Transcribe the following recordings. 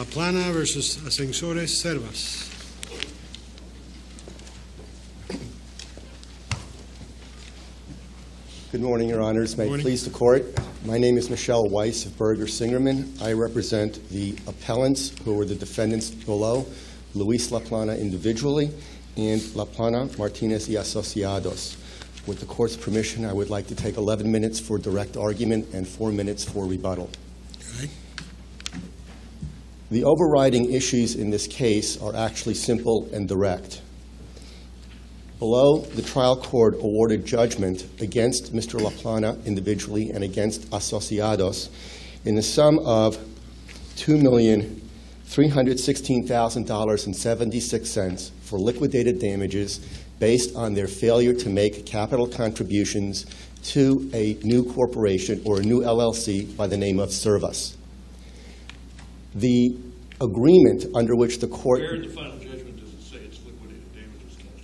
Laplana versus Ascensores Servas. Good morning, Your Honors. May it please the Court. My name is Michelle Weiss of Berger Singerman. I represent the appellants who were the defendants below, Luis Laplana individually and Laplana Martinez y Asociados. With the Court's permission, I would like to take 11 minutes for direct argument and 4 minutes for rebuttal. Okay. The overriding issues in this case are actually simple and direct. Below, the trial court awarded judgment against Mr. Laplana individually and against Asociados in the sum of $2,316,076 for liquidated damages based on their failure to make capital contributions to a new corporation or a new LLC by the name of Servas. The agreement under which the court... Where in the final judgment does it say it's liquidated damages, counsel?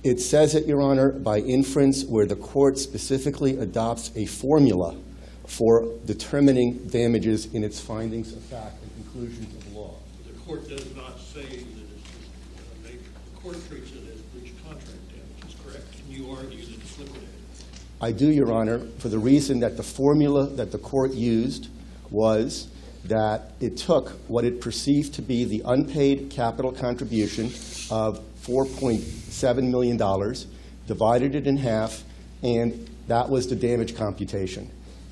It says it, Your Honor, by inference where the court specifically adopts a formula for determining damages in its findings of fact and conclusions of law. The court does not say that it's just, the court treats it as breach of contract damages, correct? Can you argue that it's liquidated? I do, Your Honor, for the reason that the formula that the court used was that it took what it perceived to be the unpaid capital contribution of $4.7 million, divided it in half, and that was the damage computation.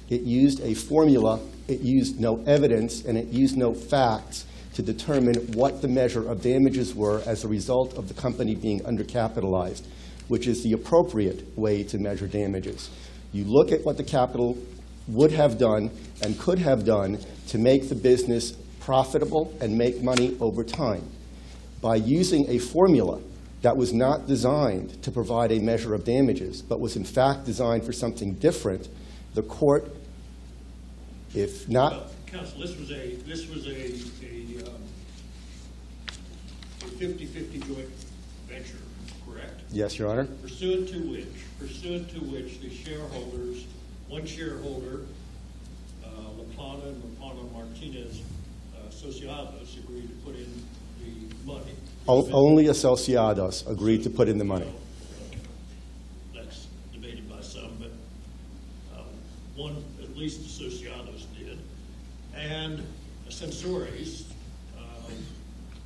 It used a formula, it used no evidence, and it used no facts to determine what the measure of damages were as a result of the company being undercapitalized, which is the appropriate way to measure damages. You look at what the capital would have done and could have done to make the business profitable and make money over time. By using a formula that was not designed to provide a measure of damages, but was in fact designed for something different, the court, if not... Well, counsel, this was a 50-50 joint venture, correct? Yes, Your Honor. Pursuant to which the shareholders, one shareholder, Laplana and Laplana Martinez Asociados, agreed to put in the money. Only Asociados agreed to put in the money. That's debated by some, but one, at least Asociados did. And Ascensores,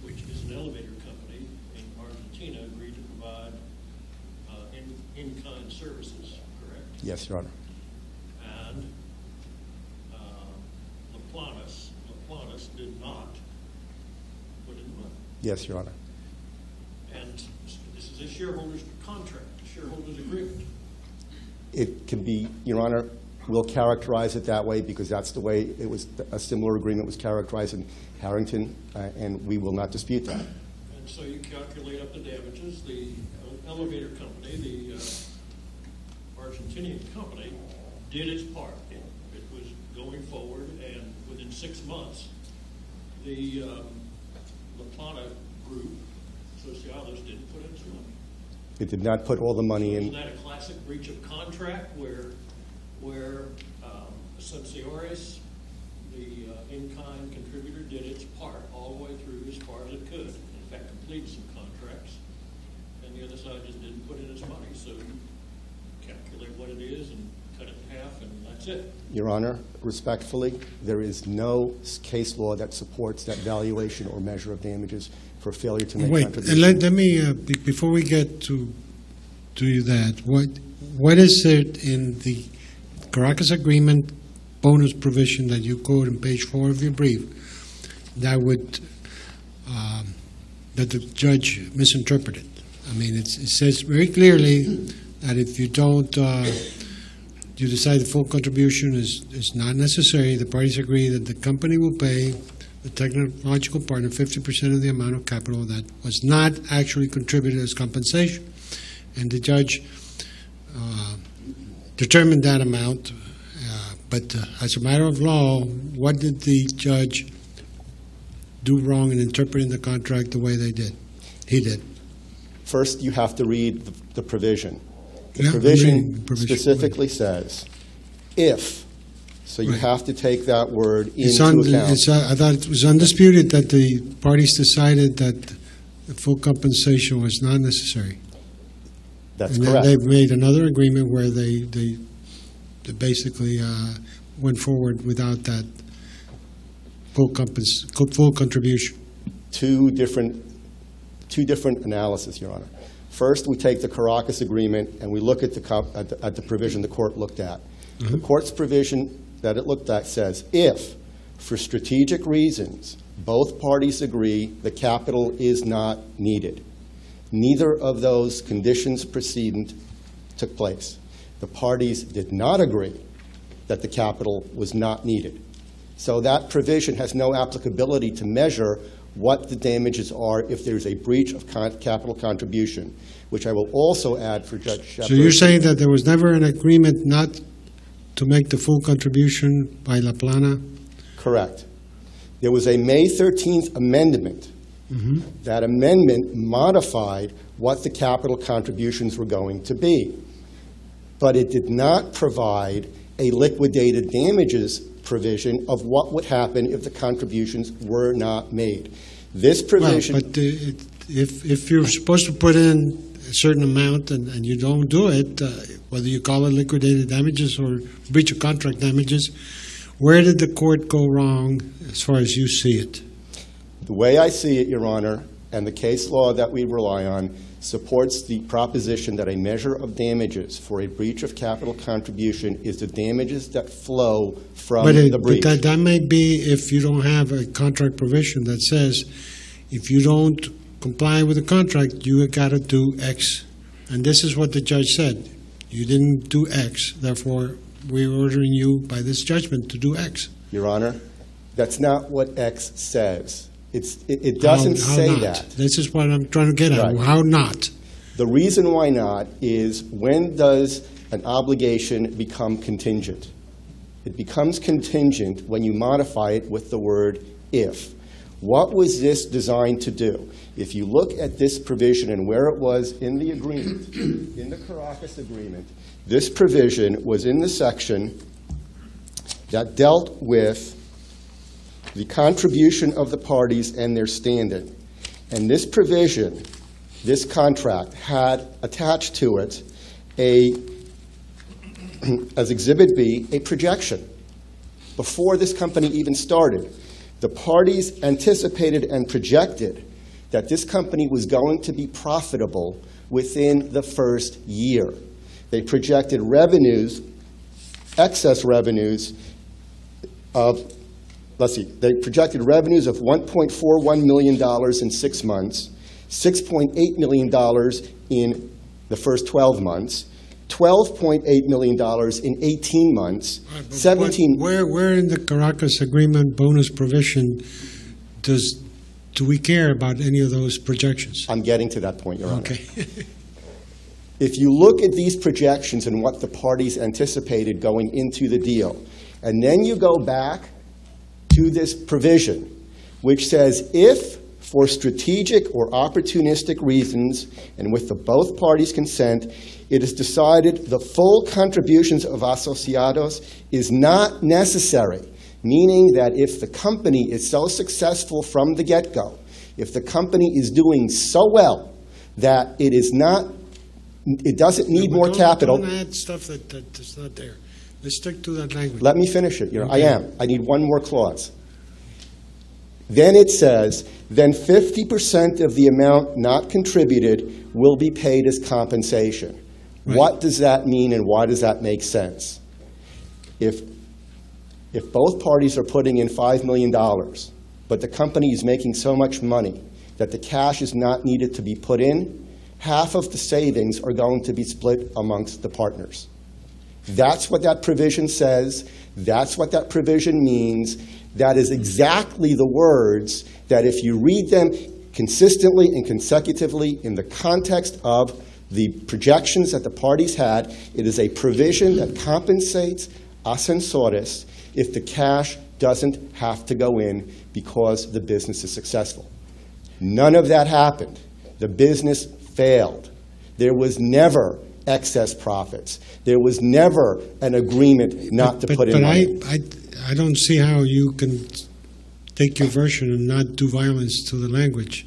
which is an elevator company in Argentina, agreed to provide in-kind services, correct? Yes, Your Honor. And Laplanas did not put in money. Yes, Your Honor. And this is a shareholder's contract, a shareholder's agreement. It can be, Your Honor, we'll characterize it that way because that's the way it was, a similar agreement was characterized in Harrington, and we will not dispute that. And so you calculate up the damages. The elevator company, the Argentinian company, did its part. It was going forward, and within 6 months, the Laplana group, Asociados, didn't put in some money. It did not put all the money in. Isn't that a classic breach of contract where Ascensores, the in-kind contributor, did its part all the way through as far as it could? In fact, completed some contracts, and the other side just didn't put in its money. So you calculate what it is and cut it in half, and that's it. Your Honor, respectfully, there is no case law that supports that valuation or measure of damages for failure to make contributions. Wait, let me, before we get to that, what is it in the Caracas Agreement bonus provision that you quote on page 4 of your brief that would, that the judge misinterpreted? I mean, it says very clearly that if you don't, you decide the full contribution is not necessary, the parties agree that the company will pay the technological partner 50% of the amount of capital that was not actually contributed as compensation. And the judge determined that amount, but as a matter of law, what did the judge do wrong in interpreting the contract the way they did? He did. First, you have to read the provision. The Yeah, provision provision specifically says, if So you Right. have to take that word It's into un- account. it's, I thought it was undisputed that the parties decided that the full compensation was not necessary. That's And then correct. they've made another agreement where they basically went forward without that full contribution. Two different analyses, Your Honor. First, we take the Caracas agreement and we look at the provision the court looked at. The court's provision that it looked at says, if, for strategic reasons, both parties agree the capital is not needed, neither of those conditions precedent took place. The parties did not agree that the capital was not needed. So that provision has no applicability to measure what the damages are if there's a breach of capital contribution, which I will also add for Judge Shepard. So you're saying that there was never an agreement not to make the full contribution by Laplana? Correct. There was a May 13th amendment. That amendment modified what the capital contributions were going to be. But it did not provide a liquidated damages provision of what would happen if the contributions were not made. This provision... Well, but if you're supposed to put in a certain amount and you don't do it, whether you call it liquidated damages or breach of contract damages, where did the court go wrong as far as you see it? The way I see it, Your Honor, and the case law that we rely on, supports the proposition that a measure of damages for a breach of capital contribution is the damages that flow from the breach. But that may be if you don't have a contract provision that says if you don't comply with the contract, you got to do X. And this is what the judge said. You didn't do X, therefore we're ordering you by this judgment to do X. Your Honor, that's not what X says. It doesn't How say not? that. This is what I'm trying to get at. Right. How not? The reason why not is when does an obligation become contingent? It becomes contingent when you modify it with the word if. What was this designed to do? If you look at this provision and where it was in the agreement, in the Caracas agreement, this provision was in the section that dealt with the contribution of the parties and their standing. And this provision, this contract, had attached to it as Exhibit B, a projection. Before this company even started, the parties anticipated and projected that this company was going to be profitable within the first year. They projected revenues, excess revenues of they projected revenues of $1.41 million in 6 months, $6.8 million in the first 12 months, $12.8 million in 18 months, Right, but 17... Where in the Caracas agreement bonus provision do we care about any of those projections? I'm getting to that point, Your Honor. Okay. If you look at these projections and what the parties anticipated going into the deal, and then you go back to this provision, which says if, for strategic or opportunistic reasons, and with the both parties' consent, it is decided the full contributions of Asociados is not necessary, meaning that if the company is so successful from the get-go, if the company is doing so well that it doesn't need more capital. Don't add stuff that's not there. Let's stick to that language. Let me finish it. Okay. I need one more clause. Then it says, then 50% of the amount not contributed will be paid as compensation. Right. What does that mean and why does that make sense? If both parties are putting in $5 million, but the company is making so much money that the cash is not needed to be put in, half of the savings are going to be split amongst the partners. That's what that provision says. That's what that provision means. That is exactly the words that if you read them consistently and consecutively in the context of the projections that the parties had, it is a provision that compensates Ascensores if the cash doesn't have to go in because the business is successful. None of that happened. The business failed. There was never excess profits. There was never an agreement not to put in money. But I don't see how you can take your version and not do violence to the language.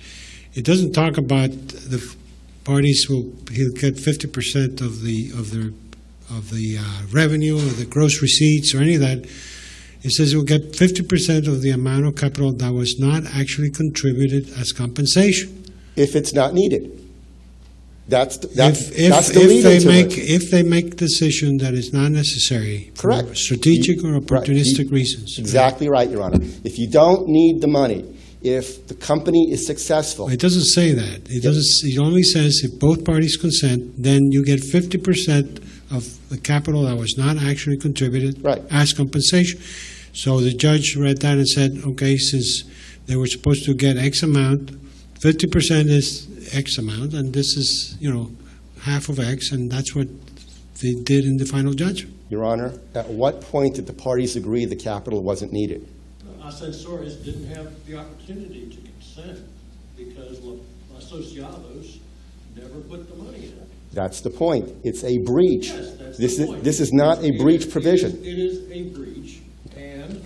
It doesn't talk about the parties he'll get 50% of the revenue or the gross receipts or any of that. It says he'll get 50% of the amount of capital that was not actually contributed as compensation. If it's not needed. That's the If they make a decision that is not necessary for Correct. strategic or opportunistic reasons. Exactly right, Your Honor. If you don't need the money, if the company is successful. It doesn't say that. It only says if both parties consent, then you get 50% of the capital that was not actually contributed Right. as compensation. So the judge read that and said, okay, since they were supposed to get X amount, 50% is X amount, and this is, half of X, and that's what they did in the final judgment. Your Honor, at what point did the parties agree the capital wasn't needed? Ascensores didn't have the opportunity to consent because Laplana Asociados never put the money in. That's the point. It's a breach. Yes, that's This the is point. this is not a breach provision. It is a breach, and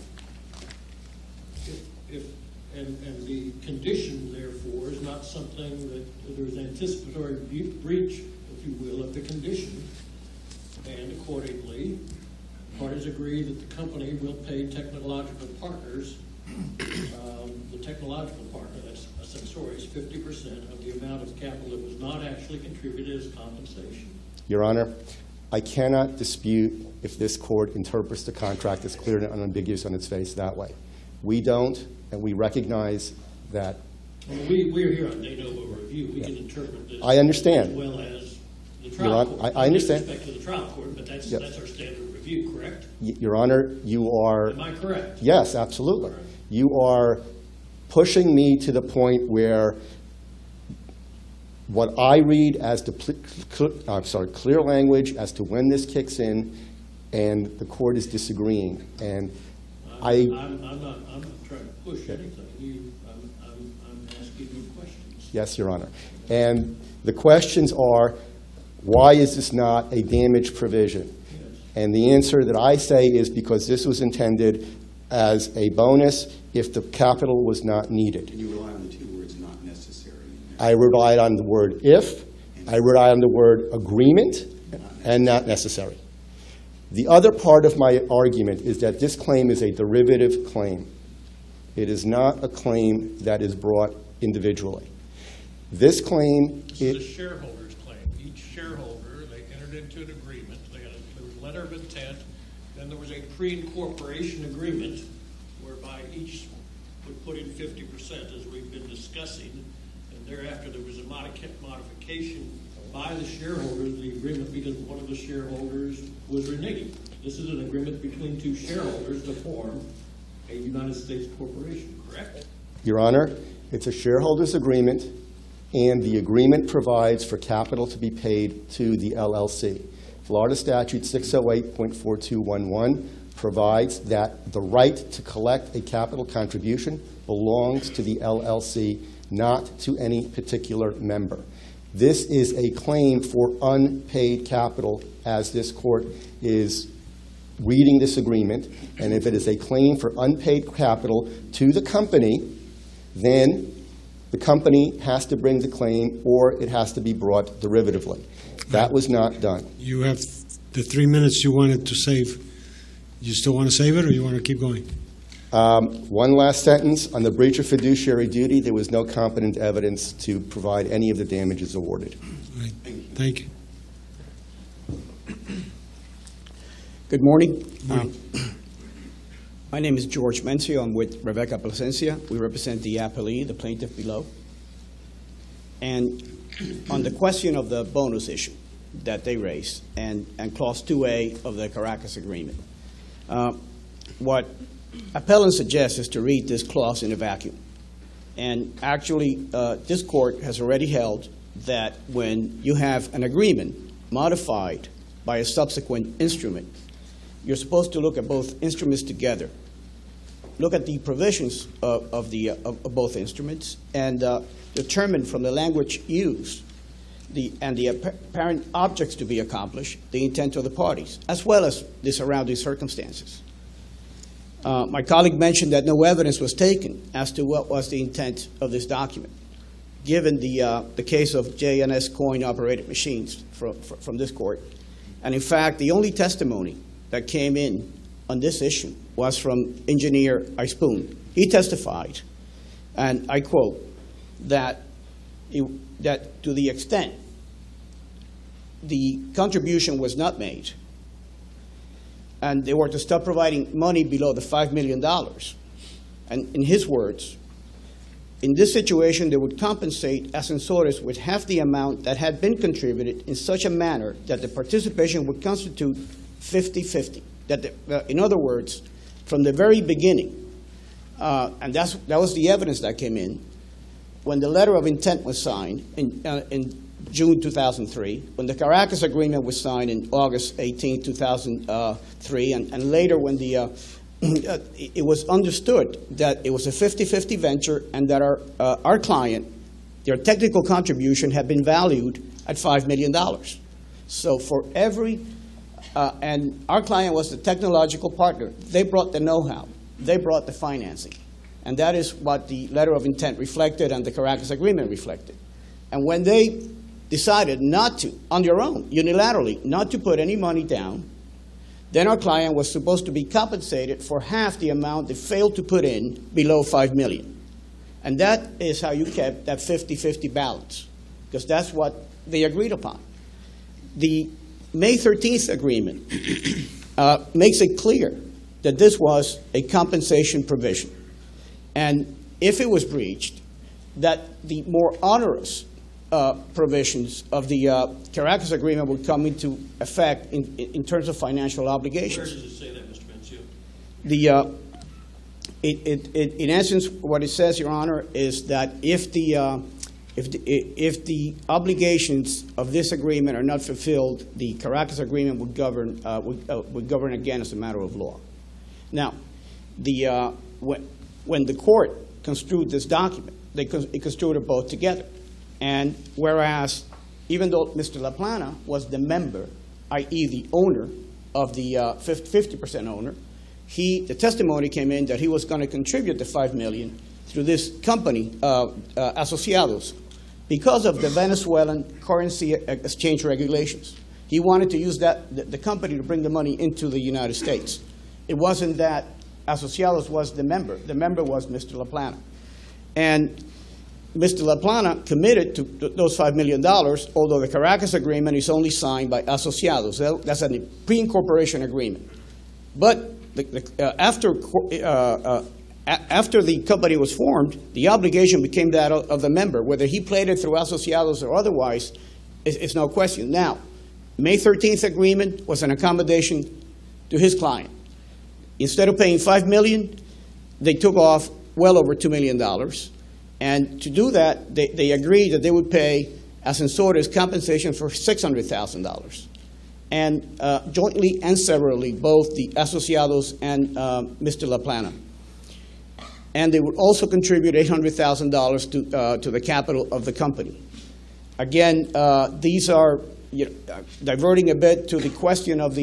and the condition, therefore, is not something that there's anticipatory breach, if you will, of the condition, and accordingly, parties agree that the company will pay technological partners, the technological partner, that's Ascensores, 50% of the amount of capital that was not actually contributed as compensation. Your Honor, I cannot dispute if this court interprets the contract as clear and unambiguous on its face that way. We don't, and we recognize that. We're here on de novo review. We can interpret this. I understand. As well as the Your trial Honor, court. I understand. With respect to the trial court, but that's Yes. our standard review, correct? Your Honor, you are. Am I correct? Yes, absolutely. You are pushing me to the point where what I read as clear language as to when this kicks in, and the court is disagreeing. And I'm not trying to push anything. I'm asking you questions. Yes, Your Honor. And the questions are, why is this not a damage provision? Yes. And the answer that I say is because this was intended as a bonus if the capital was not needed. And you rely on the two words "not necessary." I relied on the word if, I relied on the word agreement, and not necessary. The other part of my argument is that this claim is a derivative claim. It is not a claim that is brought individually. This claim... This is a shareholder's claim. Each shareholder, they entered into an agreement. There was a letter of intent. Then there was a pre-incorporation agreement whereby each would put in 50%, as we've been discussing. And thereafter, there was a modification by the shareholders of the agreement because one of the shareholders was reneging. This is an agreement between two shareholders to form a United States corporation, correct? Your Honor, it's a shareholders' agreement, and the agreement provides for capital to be paid to the LLC. Florida Statute 608.4211 provides that the right to collect a capital contribution belongs to the LLC, not to any particular member. This is a claim for unpaid capital, as this court is reading this agreement, and if it is a claim for unpaid capital to the company, then the company has to bring the claim or it has to be brought derivatively. That was not done. You have the 3 minutes you wanted to save. You still want to save it, or you want to keep going? One last sentence. On the breach of fiduciary duty, there was no competent evidence to provide any of the damages awarded. Right. Thank you. Good morning. My name is George Mencio. I'm with Rebecca Placencia. We represent the appellee, the plaintiff below. And on the question of the bonus issue that they raised and Clause 2A of the Caracas Agreement, what appellant suggests is to read this clause in a vacuum. And actually, this court has already held that when you have an agreement modified by a subsequent instrument, you're supposed to look at both instruments together. Look at the provisions of both instruments and determine from the language used the apparent objects to be accomplished, the intent of the parties, as well as the surrounding circumstances. My colleague mentioned that no evidence was taken as to what was the intent of this document, given the case of J&S coin-operated machines from this court. And in fact, the only testimony that came in on this issue was from Engineer Eispoon. He testified, and I quote, that to the extent the contribution was not made, and they were to stop providing money below the $5 million, and in his words, in this situation, they would compensate Ascensores with half the amount that had been contributed in such a manner that the participation would constitute 50-50. In other words, from the very beginning, and that was the evidence that came in, when the letter of intent was signed in June 2003, when the Caracas Agreement was signed in August 18, 2003, and later when it was understood that it was a 50-50 venture and that our client, their technical contribution had been valued at $5 million. So for every, and our client was the technological partner. They brought the know-how. They brought the financing. And that is what the letter of intent reflected and the Caracas Agreement reflected. And when they decided not to, on their own, unilaterally, not to put any money down, then our client was supposed to be compensated for half the amount they failed to put in below $5 million. And that is how you kept that 50-50 balance, because that's what they agreed upon. The May 13th agreement makes it clear that this was a compensation provision. And if it was breached, that the more onerous provisions of the Caracas Agreement would come into effect in terms of financial obligations. Where does it say that, Mr. Mencio? In essence, what it says, Your Honor, is that if the obligations of this agreement are not fulfilled, the Caracas Agreement would govern again as a matter of law. Now, when the court construed this document, it construed it both together. And whereas, even though Mr. Laplana was the member, i.e. the owner of the 50% owner, the testimony came in that he was going to contribute the $5 million through this company, Asociados, because of the Venezuelan currency exchange regulations. He wanted to use the company to bring the money into the United States. It wasn't that Asociados was the member. The member was Mr. Laplana. And Mr. Laplana committed to those $5 million, although the Caracas Agreement is only signed by Asociados. That's a pre-incorporation agreement. But after the company was formed, the obligation became that of the member. Whether he played it through Asociados or otherwise, it's no question. Now, May 13th agreement was an accommodation to his client. Instead of paying $5 million, they took off well over $2 million. And to do that, they agreed that they would pay Ascensores compensation for $600,000. And jointly and severally, both the Asociados and Mr. Laplana. And they would also contribute $800,000 to the capital of the company. Again, these are diverting a bit to the question of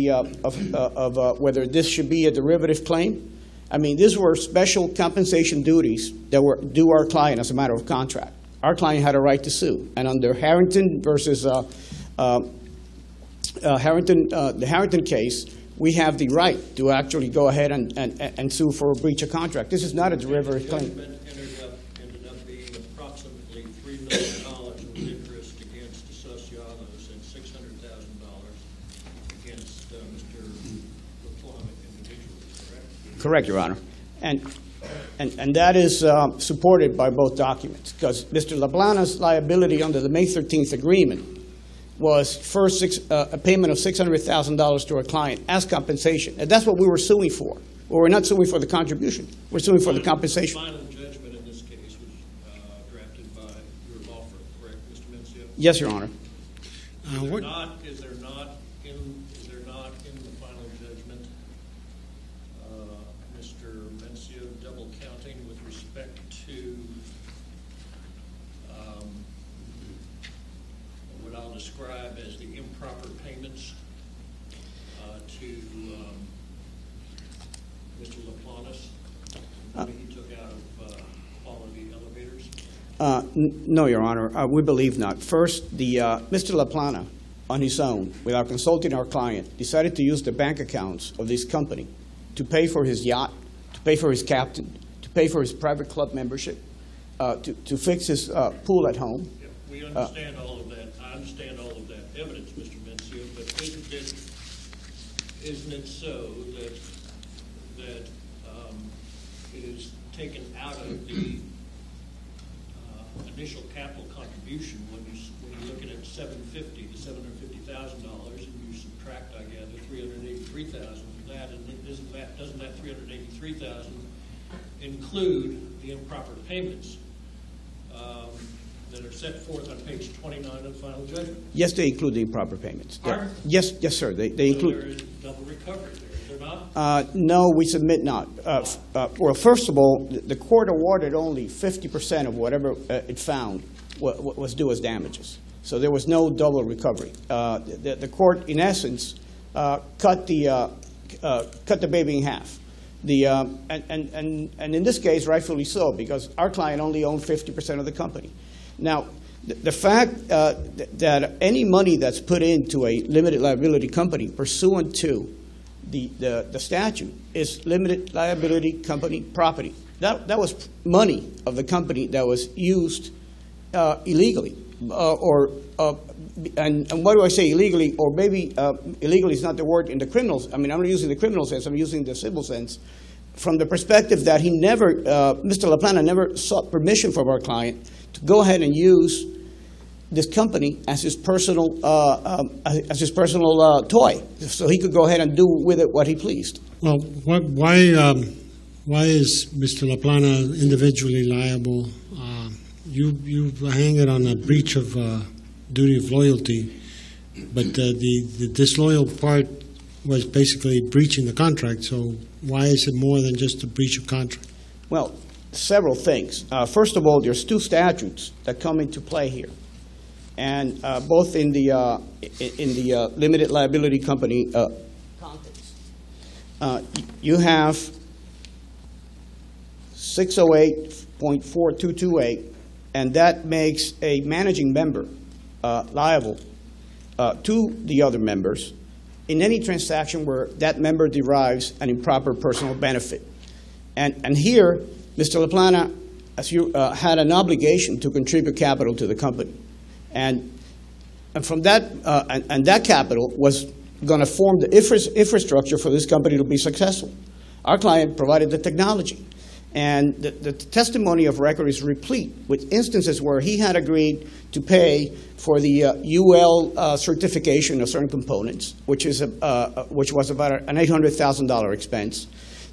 whether this should be a derivative claim. I mean, these were special compensation duties that were due our client as a matter of contract. Our client had a right to sue. And under Harrington versus the Harrington case, we have the right to actually go ahead and sue for a breach of contract. This is not a derivative claim. The judgment ended up being approximately $3 million of interest against Asociados and $600,000 against Mr. Laplana individually, correct? Correct, Your Honor. And that is supported by both documents, because Mr. Laplana's liability under the May 13th agreement was first a payment of $600,000 to our client as compensation. And that's what we were suing for. Well, we're not suing for the contribution. We're suing for the compensation. The final judgment in this case was drafted by your law firm, correct, Mr. Mencio? Yes, Your Honor. Is there not in the final judgment, Mr. Mencio, double counting with respect to what what I'll describe as the improper payments to Mr. Laplana, money he took out of quality elevators? No, Your Honor, we believe not. First, Mr. Laplana, on his own, without consulting our client, decided to use the bank accounts of this company to pay for his yacht, to pay for his captain, to pay for his private club membership, to fix his pool at home. Yeah, we understand all of that. I understand all of that evidence, Mr. Mencio, but isn't it so that it is taken out of the initial capital contribution when you're looking at $750,000 to $750,000, and you subtract, I gather, $383,000 from that, and doesn't that $383,000 include the improper payments that are set forth on page 29 of the final judgment? Yes, they include the improper payments. Pardon? Yes, sir, they So include. there is double recovery there, is there not? No, we submit not. Well, first of all, the court awarded only 50% of whatever it found was due as damages. So there was no double recovery. The court, in essence, cut the baby in half. And in this case, rightfully so, because our client only owned 50% of the company. Now, the fact that any money that's put into a limited liability company pursuant to the statute is limited liability company property. That was money of the company that was used illegally, and why do I say illegally? Or maybe illegally is not the word in the criminals. I mean, I'm not using the criminal sense. I'm using the civil sense. From the perspective that he never, Mr. Laplana never sought permission from our client to go ahead and use this company as his personal toy, so he could go ahead and do with it what he pleased. Well, why is Mr. Laplana individually liable? You hang it on a breach of duty of loyalty, but the disloyal part was basically breaching the contract, so why is it more than just a breach of contract? Well, several things. First of all, there's two statutes that come into play here, and both in the limited liability company context. You have 608.4228, and that makes a managing member liable to the other members in any transaction where that member derives an improper personal benefit. And here, Mr. Laplana, as you had an obligation to contribute capital to the company. And from that, and that capital was going to form the infrastructure for this company to be successful. Our client provided the technology. And the testimony of record is replete with instances where he had agreed to pay for the UL certification of certain components, which was about an $800,000 expense,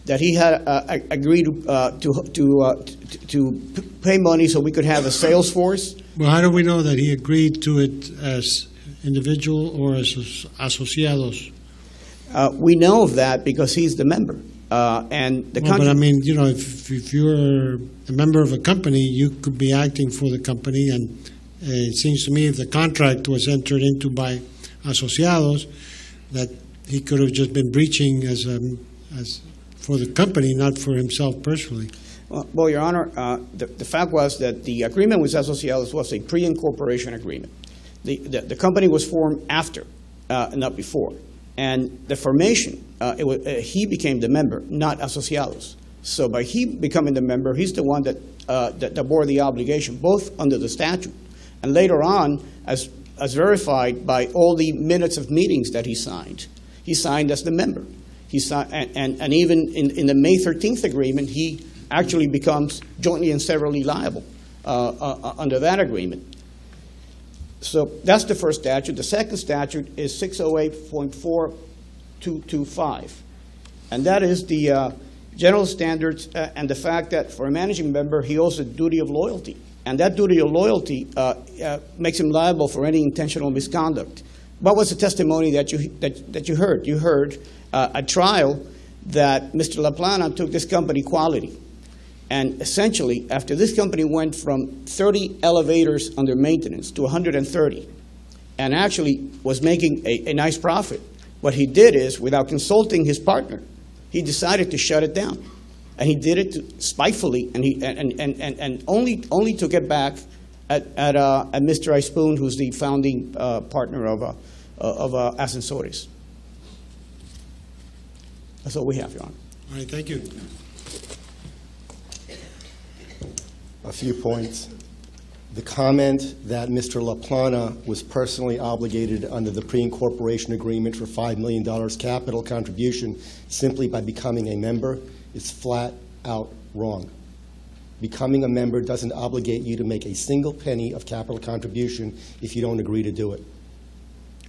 that he had agreed to pay money so we could have a sales force. Well, how do we know that he agreed to it as individual or as asociados? We know of that because he's the member. And the but I mean, you know, if you're a member of a company, you could be acting for the company, and it seems to me if the contract was entered into by asociados, that he could have just been breaching as for the company, not for himself personally. Well, Your Honor, the fact was that the agreement with asociados was a pre-incorporation agreement. The company was formed after, not before. And the formation, he became the member, not asociados. So by he becoming the member, he's the one that bore the obligation, both under the statute and later on, as verified by all the minutes of meetings that he signed. He signed as the member. He signed, and even in the May 13th agreement, he actually becomes jointly and severally liable under that agreement. So that's the first statute. The second statute is 608.4225. And that is the general standards and the fact that for a managing member, he owes a duty of loyalty. And that duty of loyalty makes him liable for any intentional misconduct. What was the testimony that you heard? You heard at trial that Mr. Laplana took this company quality. And essentially, after this company went from 30 elevators under maintenance to 130, and actually was making a nice profit. What he did is, without consulting his partner, he decided to shut it down. And he did it spitefully, and only to get back at Mr. Ispoon, who's the founding partner of Ascensores. That's all we have, Your Honor. All right, thank you. A few points. The comment that Mr. Laplana was personally obligated under the pre-incorporation agreement for $5 million capital contribution simply by becoming a member is flat out wrong. Becoming a member doesn't obligate you to make a single penny of capital contribution if you don't agree to do it.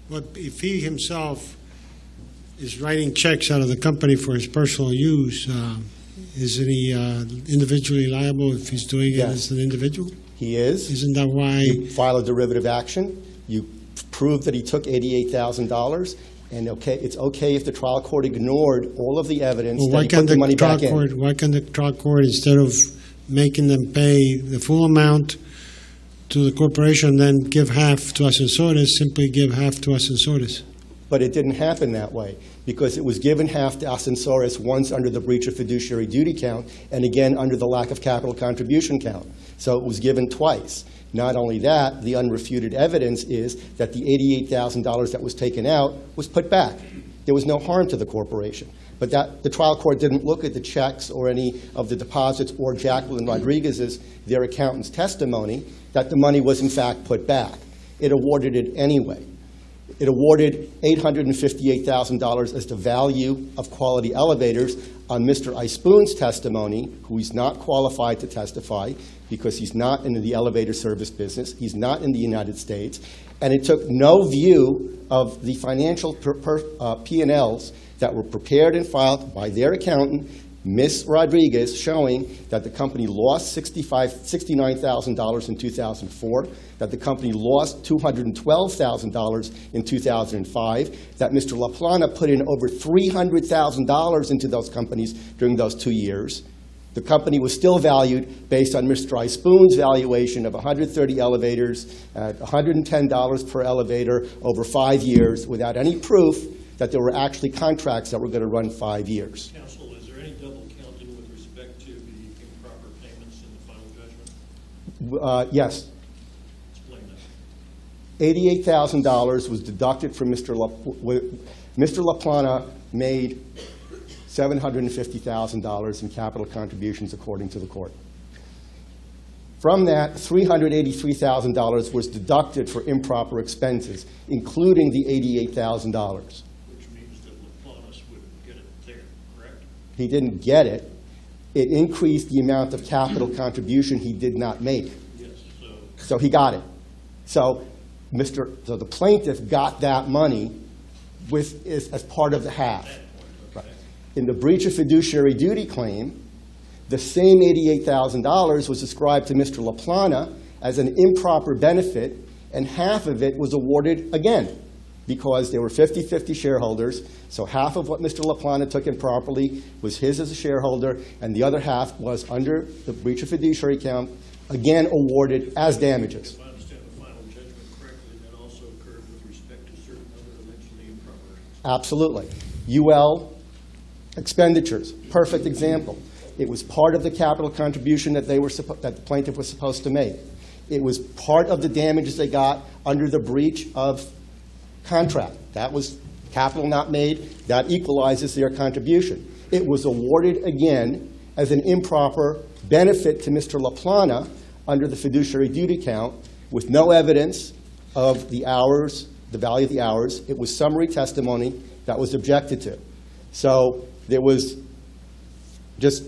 Well, if he himself is writing checks out of the company for his personal use, isn't he individually liable if he's doing it Yes. as an individual? He is. Isn't that why? You file a derivative action. You prove that he took $88,000, and it's okay if the trial court ignored all of the evidence Well, that why he can't put the money back in. why can the trial court, instead of making them pay the full amount to the corporation, then give half to Ascensores, simply give half to Ascensores? But it didn't happen that way, because it was given half to Ascensores once under the breach of fiduciary duty count, and again under the lack of capital contribution count. So it was given twice. Not only that, the unrefuted evidence is that the $88,000 that was taken out was put back. There was no harm to the corporation. But the trial court didn't look at the checks or any of the deposits or Jacqueline Rodriguez's, their accountant's testimony, that the money was in fact put back. It awarded it anyway. It awarded $858,000 as the value of quality elevators on Mr. Ispoon's testimony, who is not qualified to testify because he's not in the elevator service business, he's not in the United States, and it took no view of the financial P&Ls that were prepared and filed by their accountant, Ms. Rodriguez, showing that the company lost $69,000 in 2004, that the company lost $212,000 in 2005, that Mr. Laplana put in over $300,000 into those companies during those 2 years. The company was still valued based on Mr. Ispoon's valuation of 130 elevators at $110 per elevator over 5 years, without any proof that there were actually contracts that were going to run 5 years. Counsel, is there any double counting with respect to the improper payments in the final judgment? Yes. Explain that. $88,000 was deducted from Mr. Laplana made $750,000 in capital contributions according to the court. From that, $383,000 was deducted for improper expenses, including the $88,000. Which means that Laplanas would get it there, correct? He didn't get it. It increased the amount of capital contribution he did not make. Yes, So he got it. So the plaintiff got that money as part of the half. Right. In the breach of fiduciary duty claim, the same $88,000 was ascribed to Mr. Laplana as an improper benefit, and half of it was awarded again, because they were 50-50 shareholders, so half of what Mr. Laplana took improperly was his as a shareholder, and the other half was under the breach of fiduciary count, again awarded as damages. if I understand the final judgment correctly, that also occurred with respect to certain other allegedly improper. Absolutely. UL expenditures, perfect example. It was part of the capital contribution that that the plaintiff was supposed to make. It was part of the damages they got under the breach of contract. That was capital not made. That equalizes their contribution. It was awarded again as an improper benefit to Mr. Laplana under the fiduciary duty count with no evidence of the hours, the value of the hours. It was summary testimony that was objected to. So there was just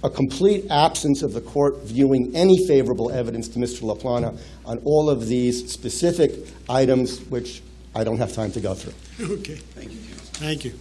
a complete absence of the court viewing any favorable evidence to Mr. Laplana on all of these specific items, which I don't have time to go through. Okay, Thank you, counsel. thank you.